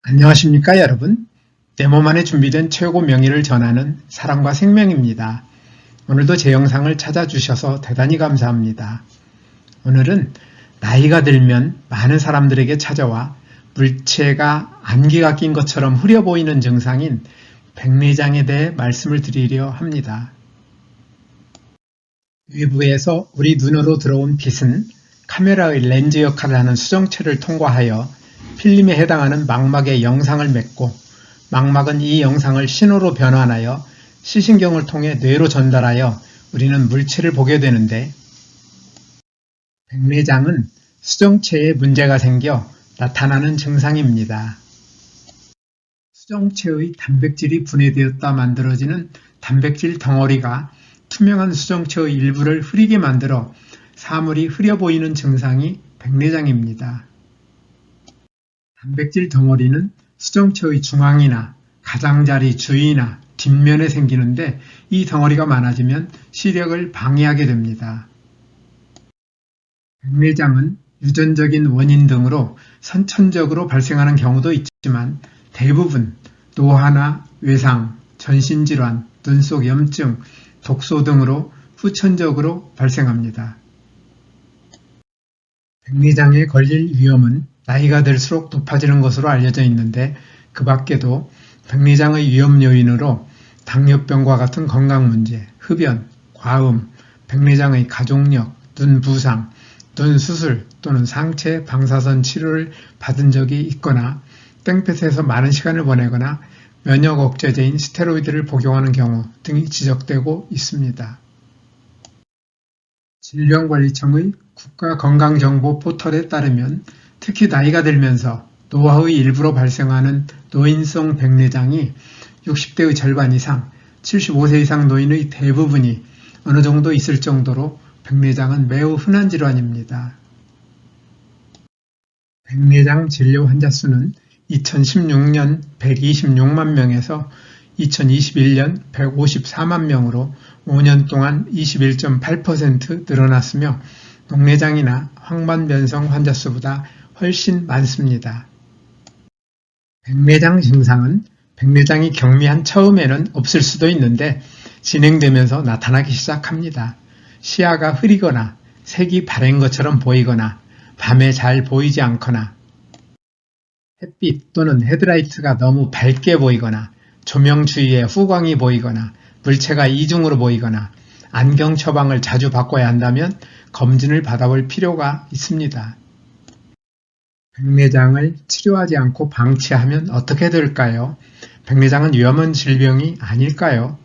안녕하십니까 여러분. 내 몸 안에 준비된 최고 명의를 전하는 사랑과 생명입니다. 오늘도 제 영상을 찾아주셔서 대단히 감사합니다. 오늘은 나이가 들면 많은 사람들에게 찾아와 물체가 안개가 낀 것처럼 흐려 보이는 증상인 백내장에 대해 말씀을 드리려 합니다. 외부에서 우리 눈으로 들어온 빛은 카메라의 렌즈 역할을 하는 수정체를 통과하여 필름에 해당하는 망막에 영상을 맺고 망막은 이 영상을 신호로 변환하여 시신경을 통해 뇌로 전달하여 우리는 물체를 보게 되는데, 백내장은 수정체에 문제가 생겨 나타나는 증상입니다. 수정체의 단백질이 분해되었다 만들어지는 단백질 덩어리가 투명한 수정체의 일부를 흐리게 만들어 사물이 흐려 보이는 증상이 백내장입니다. 단백질 덩어리는 수정체의 중앙이나 가장자리 주위나 뒷면에 생기는데, 이 덩어리가 많아지면 시력을 방해하게 됩니다. 백내장은 유전적인 원인 등으로 선천적으로 발생하는 경우도 있지만 대부분 노화나 외상, 전신질환, 눈속 염증, 독소 등으로 후천적으로 발생합니다. 백내장에 걸릴 위험은 나이가 들수록 높아지는 것으로 알려져 있는데, 그 밖에도 백내장의 위험 요인으로 당뇨병과 같은 건강 문제, 흡연, 과음, 백내장의 가족력, 눈 부상, 눈 수술 또는 상체 방사선 치료를 받은 적이 있거나 땡볕에서 많은 시간을 보내거나 면역 억제제인 스테로이드를 복용하는 경우 등이 지적되고 있습니다. 질병관리청의 국가건강정보 포털에 따르면 특히 나이가 들면서 노화의 일부로 발생하는 노인성 백내장이 60대의 절반 이상, 75세 이상 노인의 대부분이 어느 정도 있을 정도로 백내장은 매우 흔한 질환입니다. 백내장 진료 환자 수는 2016년 126만 명에서 2021년 154만 명으로 5년 동안 21.8% 늘어났으며 녹내장이나 황반변성 환자 수보다 훨씬 많습니다. 백내장 증상은 백내장이 경미한 처음에는 없을 수도 있는데 진행되면서 나타나기 시작합니다. 시야가 흐리거나 색이 바랜 것처럼 보이거나 밤에 잘 보이지 않거나 햇빛 또는 헤드라이트가 너무 밝게 보이거나 조명 주위에 후광이 보이거나 물체가 이중으로 보이거나 안경 처방을 자주 바꿔야 한다면 검진을 받아볼 필요가 있습니다. 백내장을 치료하지 않고 방치하면 어떻게 될까요? 백내장은 위험한 질병이 아닐까요?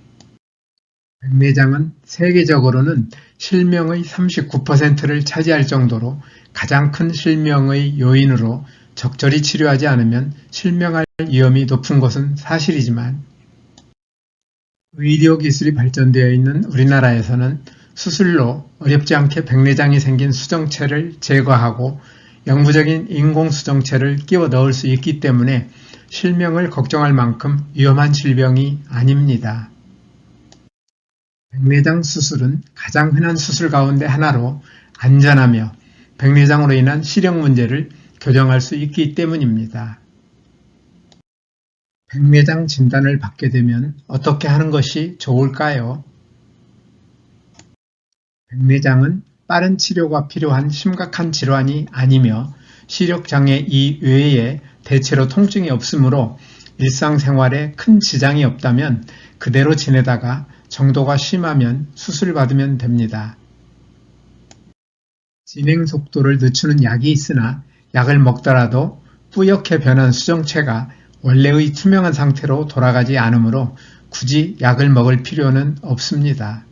백내장은 세계적으로는 실명의 39%를 차지할 정도로 가장 큰 실명의 요인으로 적절히 치료하지 않으면 실명할 위험이 높은 것은 사실이지만, 의료기술이 발전되어 있는 우리나라에서는 수술로 어렵지 않게 백내장이 생긴 수정체를 제거하고 영구적인 인공수정체를 끼워 넣을 수 있기 때문에 실명을 걱정할 만큼 위험한 질병이 아닙니다. 백내장 수술은 가장 흔한 수술 가운데 하나로 안전하며 백내장으로 인한 시력 문제를 교정할 수 있기 때문입니다. 백내장 진단을 받게 되면 어떻게 하는 것이 좋을까요? 백내장은 빠른 치료가 필요한 심각한 질환이 아니며 시력장애 이외에 대체로 통증이 없으므로 일상생활에 큰 지장이 없다면 그대로 지내다가 정도가 심하면 수술받으면 됩니다. 진행 속도를 늦추는 약이 있으나 약을 먹더라도 뿌옇게 변한 수정체가 원래의 투명한 상태로 돌아가지 않으므로 굳이 약을 먹을 필요는 없습니다.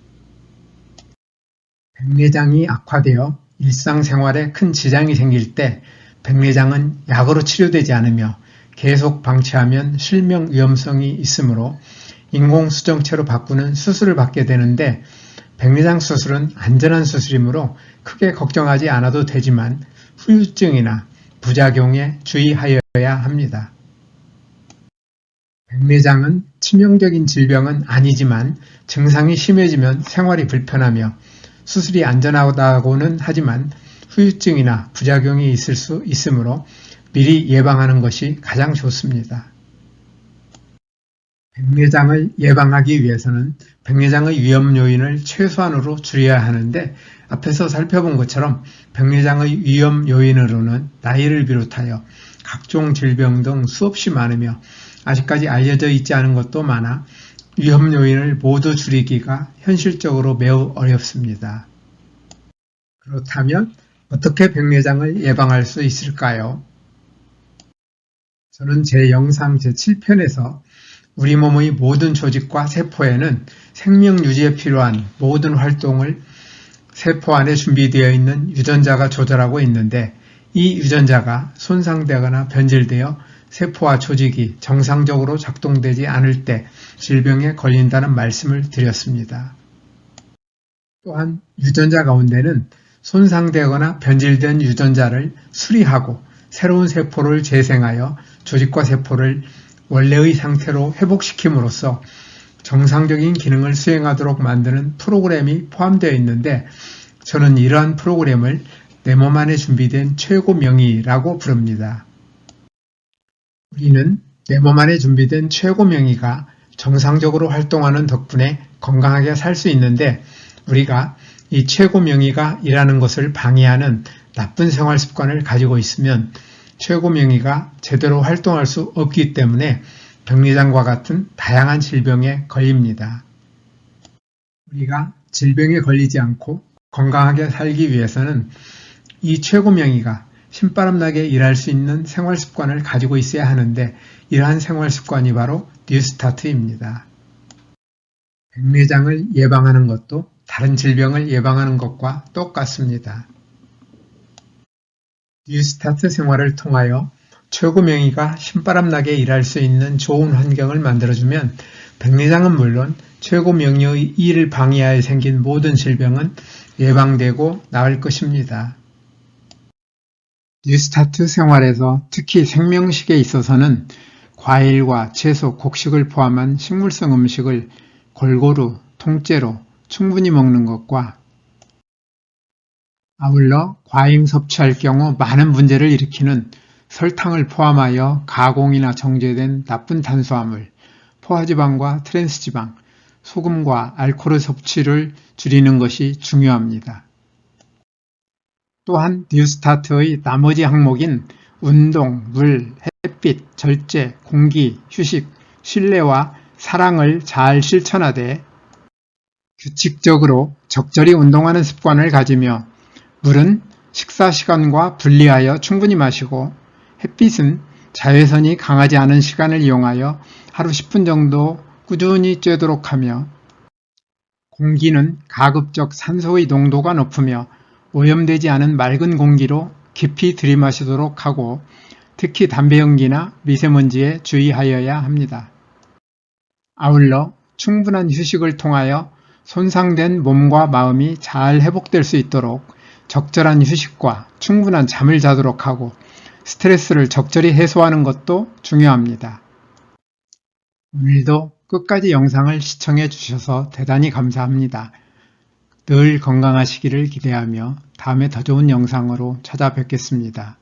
백내장이 악화되어 일상생활에 큰 지장이 생길 때 백내장은 약으로 치료되지 않으며 계속 방치하면 실명 위험성이 있으므로 인공수정체로 바꾸는 수술을 받게 되는데, 백내장 수술은 안전한 수술이므로 크게 걱정하지 않아도 되지만 후유증이나 부작용에 주의하여야 합니다. 백내장은 치명적인 질병은 아니지만 증상이 심해지면 생활이 불편하며 수술이 안전하다고는 하지만 후유증이나 부작용이 있을 수 있으므로 미리 예방하는 것이 가장 좋습니다. 백내장을 예방하기 위해서는 백내장의 위험 요인을 최소한으로 줄여야 하는데 앞에서 살펴본 것처럼 백내장의 위험 요인으로는 나이를 비롯하여 각종 질병 등 수없이 많으며 아직까지 알려져 있지 않은 것도 많아 위험 요인을 모두 줄이기가 현실적으로 매우 어렵습니다. 그렇다면 어떻게 백내장을 예방할 수 있을까요? 저는 제 영상 제7편에서 우리 몸의 모든 조직과 세포에는 생명 유지에 필요한 모든 활동을 세포 안에 준비되어 있는 유전자가 조절하고 있는데 이 유전자가 손상되거나 변질되어 세포와 조직이 정상적으로 작동되지 않을 때 질병에 걸린다는 말씀을 드렸습니다. 또한 유전자 가운데는 손상되거나 변질된 유전자를 수리하고 새로운 세포를 재생하여 조직과 세포를 원래의 상태로 회복시킴으로써 정상적인 기능을 수행하도록 만드는 프로그램이 포함되어 있는데 저는 이러한 프로그램을 내 몸 안에 준비된 최고 명의라고 부릅니다. 우리는 내 몸 안에 준비된 최고 명의가 정상적으로 활동하는 덕분에 건강하게 살 수 있는데 우리가 이 최고 명의가 일하는 것을 방해하는 나쁜 생활 습관을 가지고 있으면 최고 명의가 제대로 활동할 수 없기 때문에 백내장과 같은 다양한 질병에 걸립니다. 우리가 질병에 걸리지 않고 건강하게 살기 위해서는 이 최고 명의가 신바람나게 일할 수 있는 생활 습관을 가지고 있어야 하는데 이러한 생활 습관이 바로 뉴스타트입니다. 백내장을 예방하는 것도 다른 질병을 예방하는 것과 똑같습니다. 뉴스타트 생활을 통하여 최고 명의가 신바람나게 일할 수 있는 좋은 환경을 만들어주면 백내장은 물론 최고 명의의 일을 방해하여 생긴 모든 질병은 예방되고 나을 것입니다. 뉴스타트 생활에서 특히 생명식에 있어서는 과일과 채소, 곡식을 포함한 식물성 음식을 골고루, 통째로 충분히 먹는 것과 아울러 과잉 섭취할 경우 많은 문제를 일으키는 설탕을 포함하여 가공이나 정제된 나쁜 탄수화물, 포화지방과 트랜스지방, 소금과 알코올 섭취를 줄이는 것이 중요합니다. 또한 뉴스타트의 나머지 항목인 운동, 물, 햇빛, 절제, 공기, 휴식, 신뢰와 사랑을 잘 실천하되 규칙적으로 적절히 운동하는 습관을 가지며 물은 식사 시간과 분리하여 충분히 마시고 햇빛은 자외선이 강하지 않은 시간을 이용하여 하루 10분 정도 꾸준히 쬐도록 하며 공기는 가급적 산소의 농도가 높으며 오염되지 않은 맑은 공기로 깊이 들이마시도록 하고 특히 담배 연기나 미세먼지에 주의하여야 합니다. 아울러 충분한 휴식을 통하여 손상된 몸과 마음이 잘 회복될 수 있도록 적절한 휴식과 충분한 잠을 자도록 하고 스트레스를 적절히 해소하는 것도 중요합니다. 오늘도 끝까지 영상을 시청해 주셔서 대단히 감사합니다. 늘 건강하시기를 기대하며 다음에 더 좋은 영상으로 찾아뵙겠습니다.